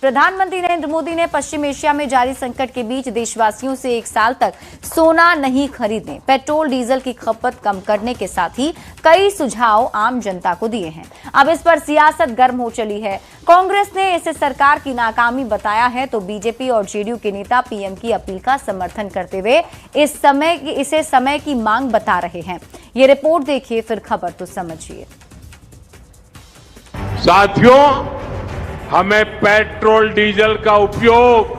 प्रधानमंत्री नरेंद्र मोदी ने पश्चिम एशिया में जारी संकट के बीच देशवासियों से 1 साल तक सोना नहीं खरीदने, पेट्रोल डीजल की खपत कम करने के साथ ही कई सुझाव आम जनता को दिए हैं। अब इस पर सियासत गर्म हो चली है। कांग्रेस ने इसे सरकार की नाकामी बताया है तो बीजेपी और जेडीयू के नेता पीएम की अपील का समर्थन करते हुए इसे समय की मांग बता रहे हैं। ये रिपोर्ट देखिए, फिर खबर तो समझिए। साथियों, हमें पेट्रोल डीजल का उपयोग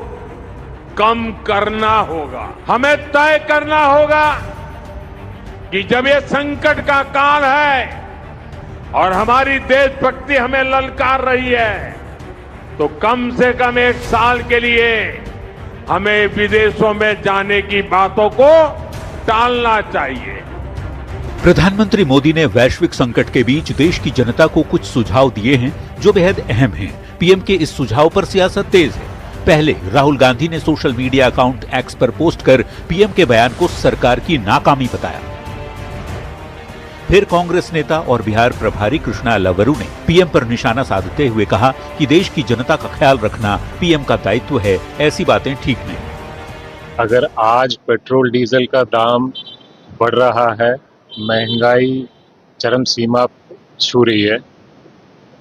कम करना होगा। हमें तय करना होगा कि जब ये संकट का काल है और हमारी देशभक्ति हमें ललकार रही है तो कम से कम 1 साल के लिए हमें विदेशों में जाने की बातों को टालना चाहिए। प्रधानमंत्री मोदी ने वैश्विक संकट के बीच देश की जनता को कुछ सुझाव दिए हैं जो बेहद अहम हैं। पीएम के इस सुझाव पर सियासत तेज है। पहले राहुल गांधी ने सोशल मीडिया अकाउंट एक्स पर पोस्ट कर पीएम के बयान को सरकार की नाकामी बताया। फिर कांग्रेस नेता और बिहार प्रभारी कृष्णा लवरू ने पीएम पर निशाना साधते हुए कहा कि देश की जनता का ख्याल रखना पीएम का दायित्व है, ऐसी बातें ठीक नहीं। अगर आज पेट्रोल डीजल का दाम बढ़ रहा है, महंगाई चरम सीमा छू रही है,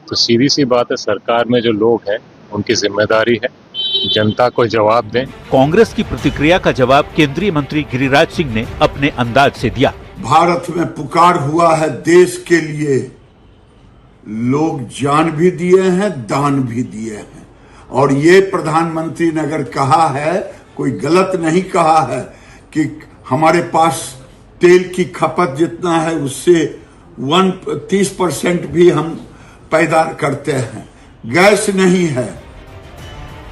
तो सीधी सी बात है सरकार में जो लोग हैं उनकी जिम्मेदारी है जनता को जवाब दें। कांग्रेस की प्रतिक्रिया का जवाब केंद्रीय मंत्री गिरिराज सिंह ने अपने अंदाज से दिया। भारत में पुकार हुआ है देश के लिए, लोग जान भी दिए हैं, दान भी दिए हैं, और ये प्रधानमंत्री ने अगर कहा है, कोई गलत नहीं कहा है कि हमारे पास तेल की खपत जितना है उससे 30% भी हम पैदा करते हैं, गैस नहीं है।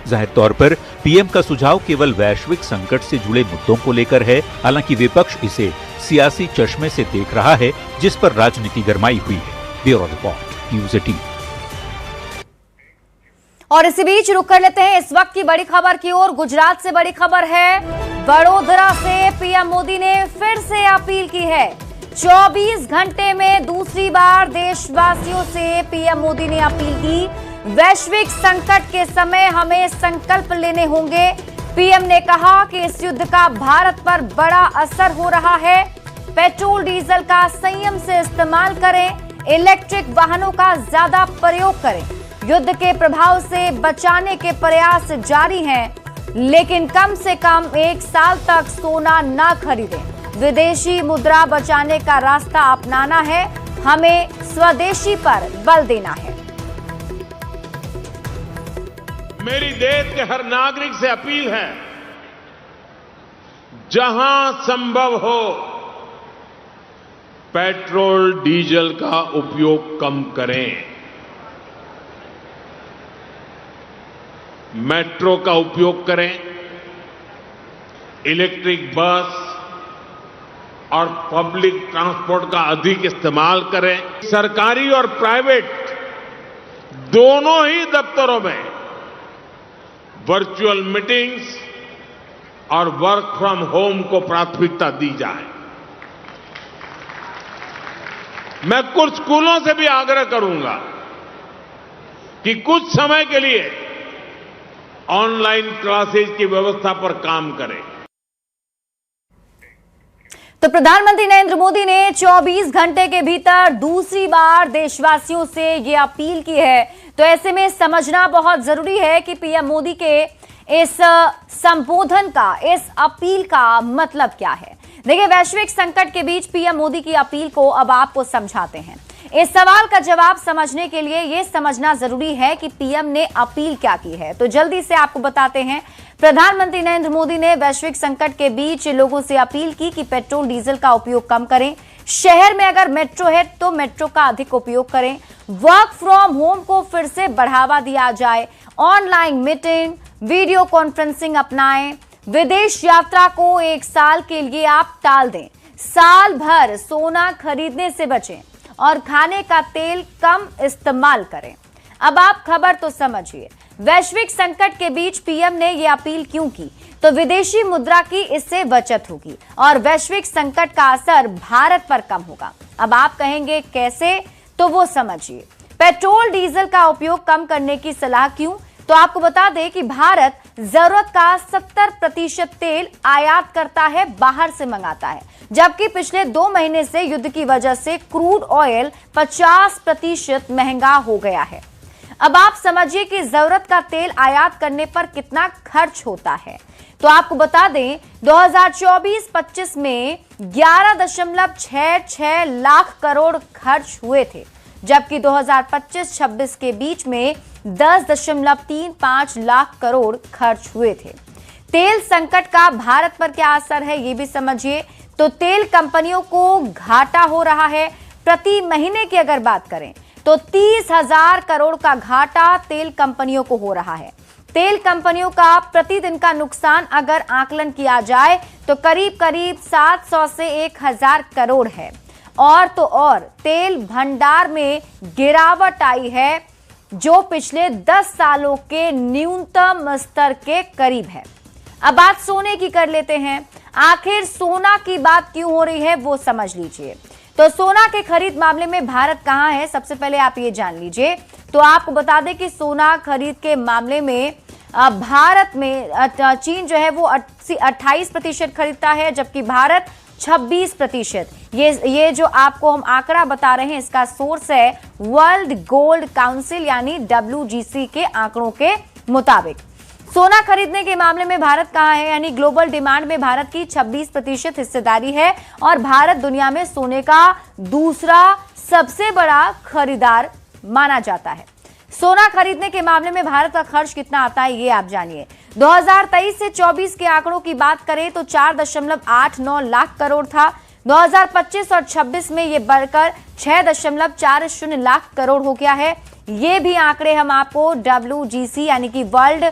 जाहिर तौर पर पीएम का सुझाव केवल वैश्विक संकट से जुड़े मुद्दों को लेकर है। हालांकि विपक्ष इसे सियासी चश्मे से देख रहा है जिस पर राजनीति गरमाई हुई है। Bureau report, news 18। और इसी बीच रुक कर लेते हैं इस वक्त की बड़ी खबर की ओर। गुजरात से बड़ी खबर है। वडोदरा से पीएम मोदी ने फिर से अपील की है। 24 घंटे में दूसरी बार देशवासियों से पीएम मोदी ने अपील की। वैश्विक संकट के समय हमें संकल्प लेने होंगे। पीएम ने कहा कि इस युद्ध का भारत पर बड़ा असर हो रहा है। पेट्रोल डीजल का संयम से इस्तेमाल करें, इलेक्ट्रिक वाहनों का ज्यादा प्रयोग करें। युद्ध के प्रभाव से बचाने के प्रयास जारी हैं, लेकिन कम से कम 1 साल तक सोना न खरीदें। विदेशी मुद्रा बचाने का रास्ता अपनाना है, हमें स्वदेशी पर बल देना है। मेरी देश के हर नागरिक से अपील है, जहां संभव हो पेट्रोल डीजल का उपयोग कम करें। मेट्रो का उपयोग करें, इलेक्ट्रिक बस और पब्लिक ट्रांसपोर्ट का अधिक इस्तेमाल करें। सरकारी और प्राइवेट दोनों ही दफ्तरों में वर्चुअल मीटिंग्स और वर्क फ्रॉम होम को प्राथमिकता दी जाए। मैं कुछ स्कूलों से भी आग्रह करूंगा कि कुछ समय के लिए ऑनलाइन क्लासेस की व्यवस्था पर काम करें। तो प्रधानमंत्री नरेंद्र मोदी ने 24 घंटे के भीतर दूसरी बार देशवासियों से ये अपील की है। तो ऐसे में समझना बहुत जरूरी है कि पीएम मोदी के इस संबोधन का, इस अपील का मतलब क्या है। देखिए, वैश्विक संकट के बीच पीएम मोदी की अपील को अब आपको समझाते हैं। इस सवाल का जवाब समझने के लिए यह समझना जरूरी है कि पीएम ने अपील क्या की है। तो जल्दी से आपको बताते हैं। प्रधानमंत्री नरेंद्र मोदी ने वैश्विक संकट के बीच लोगों से अपील की कि पेट्रोल डीजल का उपयोग कम करें। शहर में अगर मेट्रो है तो मेट्रो का अधिक उपयोग करें। वर्क फ्रॉम होम को फिर से बढ़ावा दिया जाए। ऑनलाइन मीटिंग, वीडियो कॉन्फ्रेंसिंग अपनाएं। विदेश यात्रा को 1 साल के लिए आप टाल दें। साल भर सोना खरीदने से बचें और खाने का तेल कम इस्तेमाल करें। अब आप खबर तो समझिए। वैश्विक संकट के बीच पीएम ने यह अपील क्यों की? तो विदेशी मुद्रा की इससे बचत होगी और वैश्विक संकट का असर भारत पर कम होगा। अब आप कहेंगे कैसे, तो वो समझिए। पेट्रोल डीजल का उपयोग कम करने की सलाह क्यों? तो आपको बता दें कि भारत जरूरत का 70% तेल आयात करता है, बाहर से मंगाता है, जबकि पिछले 2 महीने से युद्ध की वजह से क्रूड ऑयल 50% महंगा हो गया है। अब आप समझिए कि जरूरत का तेल आयात करने पर कितना खर्च होता है। तो आपको बता दें 2024-25 में 11.66 लाख करोड़ खर्च हुए थे, जबकि 2025-26 के बीच में 10.35 लाख करोड़ खर्च हुए थे। तेल संकट का भारत पर क्या असर है ये भी समझिए। तो तेल कंपनियों को घाटा हो रहा है। प्रति महीने की अगर बात करें तो 30,000 करोड़ का घाटा तेल कंपनियों को हो रहा है। तेल कंपनियों का प्रतिदिन का नुकसान अगर आकलन किया जाए तो करीब 700 से 1,000 करोड़ है। और तो और तेल भंडार में गिरावट आई है जो पिछले 10 सालों के न्यूनतम स्तर के करीब है। अब बात सोने की कर लेते हैं। आखिर सोना की बात क्यों हो रही है वो समझ लीजिए। तो सोना के खरीद मामले में भारत कहां है, सबसे पहले आप ये जान लीजिए। तो आपको बता दें कि सोना खरीद के मामले में भारत में चीन जो है वो 28% खरीदता है, जबकि भारत 26%। ये जो आपको हम आंकड़ा बता रहे हैं इसका सोर्स है वर्ल्ड गोल्ड काउंसिल यानी WGC के आंकड़ों के मुताबिक। सोना खरीदने के मामले में भारत कहां है, यानी ग्लोबल डिमांड में भारत की 26% हिस्सेदारी है और भारत दुनिया में सोने का दूसरा सबसे बड़ा खरीदार माना जाता है। सोना खरीदने के मामले में भारत का खर्च कितना आता है ये आप जानिए। 2023 से 24 के आंकड़ों की बात करें तो 4.89 लाख करोड़ था। 2025 और 26 में ये बढ़कर 6.40 लाख करोड़ हो गया है। ये भी आंकड़े हम आपको WGC यानी कि वर्ल्ड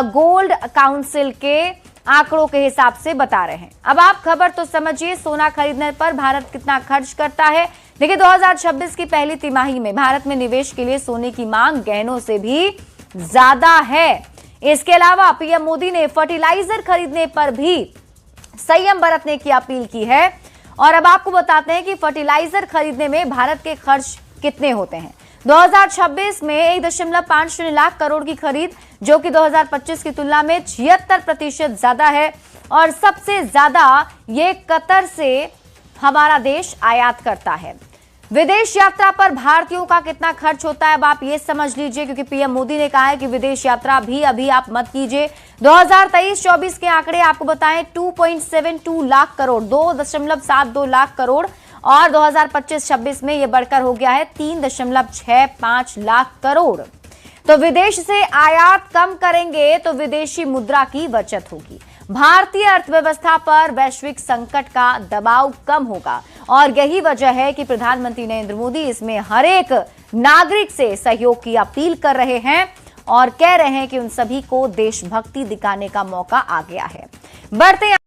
गोल्ड काउंसिल के आंकड़ों के हिसाब से बता रहे हैं। अब आप खबर तो समझिए, सोना खरीदने पर भारत कितना खर्च करता है। देखिए 2026 की पहली तिमाही में भारत में निवेश के लिए सोने की मांग गहनों से भी ज्यादा है। इसके अलावा पीएम मोदी ने फर्टिलाइजर खरीदने पर भी संयम बरतने की अपील की है। और अब आपको बताते हैं कि फर्टिलाइजर खरीदने में भारत के खर्च कितने होते हैं। 2026 में 1.50 लाख करोड़ की खरीद, जो कि 2025 की तुलना में 76% ज्यादा है। और सबसे ज्यादा ये कतर से हमारा देश आयात करता है। विदेश यात्रा पर भारतीयों का कितना खर्च होता है अब आप ये समझ लीजिए, क्योंकि पीएम मोदी ने कहा है कि विदेश यात्रा भी अभी आप मत कीजिए। 2023-24 के आंकड़े आपको बताएं 2.72 लाख करोड़, 2.72 लाख करोड़। और 2025-26 में यह बढ़कर हो गया है 3.65 लाख करोड़। तो विदेश से आयात कम करेंगे तो विदेशी मुद्रा की बचत होगी, भारतीय अर्थव्यवस्था पर वैश्विक संकट का दबाव कम होगा। और यही वजह है कि प्रधानमंत्री नरेंद्र मोदी इसमें हर एक नागरिक से सहयोग की अपील कर रहे हैं और कह रहे हैं कि उन सभी को देशभक्ति दिखाने का मौका आ गया है। बढ़ते